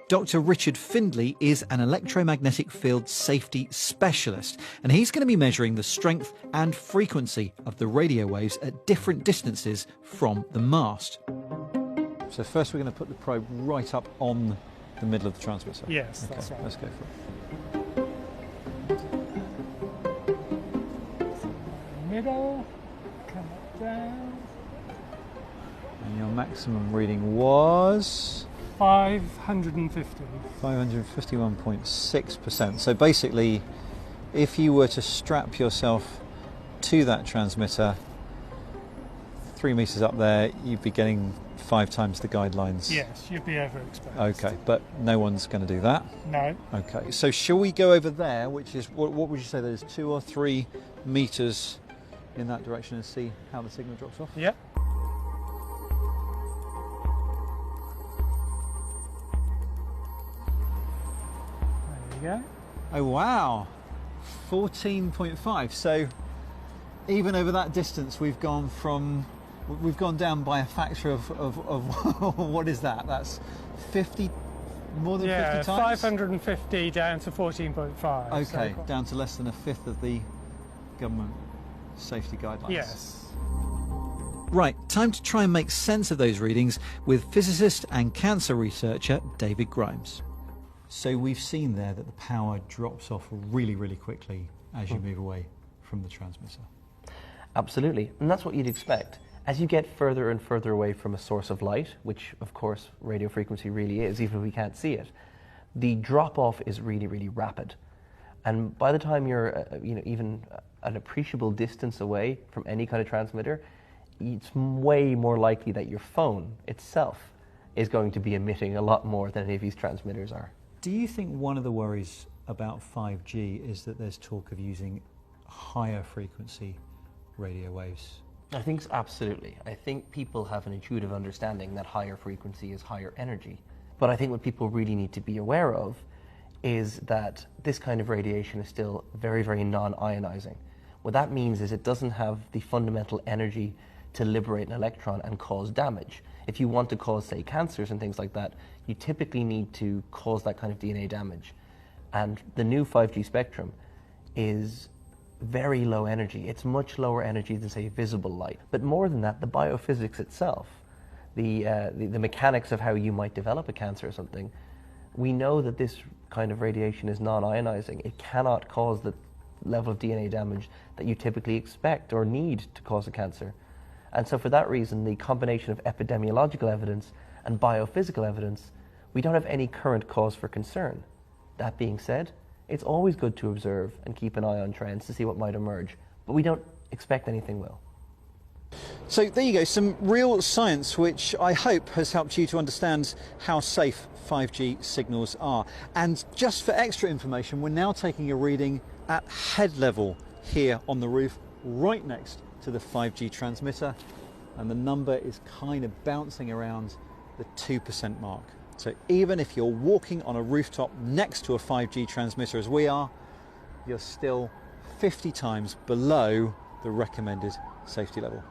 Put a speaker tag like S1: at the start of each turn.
S1: Dr. Richard Findlay is an electromagnetic field safety specialist, and he's going to be measuring the strength and frequency of the radio waves at different distances from the mast. So first we're going to put the probe right up on the middle of the transmitter.
S2: Yes, okay, that's right.
S1: Let's go for it.
S2: Middle, come up down.
S1: And your maximum reading was?
S2: 550.
S1: 551.6%. So basically, if you were to strap yourself to that transmitter 3 meters up there, you'd be getting 5 times the guidelines.
S2: Yes, you'd be overexposed.
S1: Okay, but no one's going to do that.
S2: No.
S1: Okay, so shall we go over there, which is, what would you say, there's 2 or 3 meters in that direction, and see how the signal drops off?
S2: Yep. There you go.
S1: Oh wow, 14.5. So even over that distance, we've gone down by a factor of what is that? That's 50, more than 50 times?
S2: 550 down to 14.5.
S1: Okay,
S2: so
S1: down to less than a fifth of the government safety guidelines.
S2: yes.
S1: Right, time to try and make sense of those readings with physicist and cancer researcher David Grimes. So we've seen there that the power drops off really, really quickly as you move away from the transmitter.
S3: Absolutely, and that's what you'd expect. As you get further and further away from a source of light, which of course radio frequency really is, even if we can't see it, the drop-off is really, really rapid. And by the time you're even an appreciable distance away from any kind of transmitter, it's way more likely that your phone itself is going to be emitting a lot more than any of these transmitters are.
S1: Do you think one of the worries about 5G is that there's talk of using higher frequency radio waves?
S3: I think absolutely. I think people have an intuitive understanding that higher frequency is higher energy. But I think what people really need to be aware of is that this kind of radiation is still very, very non-ionizing. What that means is it doesn't have the fundamental energy to liberate an electron and cause damage. If you want to cause, say, cancers and things like that, you typically need to cause that kind of DNA damage. And the new 5G spectrum is very low energy. It's much lower energy than, say, visible light. But more than that, the biophysics itself, the mechanics of how you might develop a cancer or something, we know that this kind of radiation is non-ionizing. It cannot cause the level of DNA damage that you typically expect or need to cause a cancer. And so for that reason, the combination of epidemiological evidence and biophysical evidence, we don't have any current cause for concern. That being said, it's always good to observe and keep an eye on trends to see what might emerge, but we don't expect anything will.
S1: So there you go, some real science which I hope has helped you to understand how safe 5G signals are. And just for extra information, we're now taking a reading at head level here on the roof, right next to the 5G transmitter, and the number is kind of bouncing around the 2% mark. So even if you're walking on a rooftop next to a 5G transmitter as we are, you're still 50 times below the recommended safety level.